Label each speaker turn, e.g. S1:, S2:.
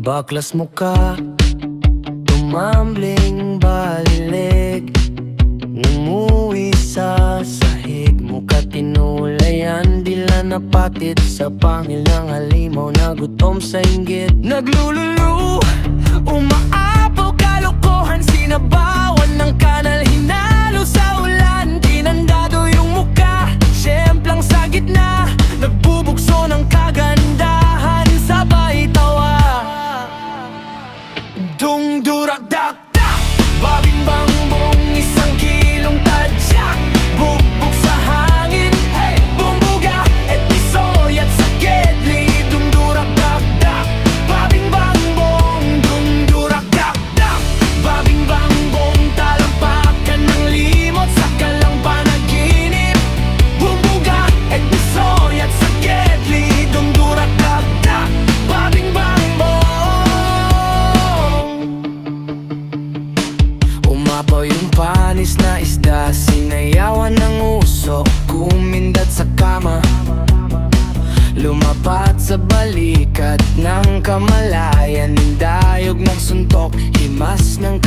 S1: Baklas mo ka, tumambling balilig, ngumuwi sa sahig mo ka tinulayan, dila napatit sa pangilang halimaw na gutom sa inggit. Naglululu, umaapaw kalokohan, sinabawan ng kanal, hinalo sa ulan, kinandado yung muka, siyemplang sa gitna, nagbubukso ng kagandahan, sabay tawa. Dungdurak-dak-dak, babing-bangbong, isang kilong tadyak, bugbog sa hangin, hey! Bumbuga, etisoy at sakidli. Dungdurak-dak-dak, babing-bangbong, dungdurak-dak-dak, babing-bangbong, talampakan ng limot sa kalang panaginip. Bumbuga, etisoy at sakidli. Dungdurak-dak-dak, babing-bangbong. Umapaw yung panis na isda, sinayawan ng uso, kumindat sa kama, lumapat sa balikat ng kamalayan, dayog ng suntok, himas ng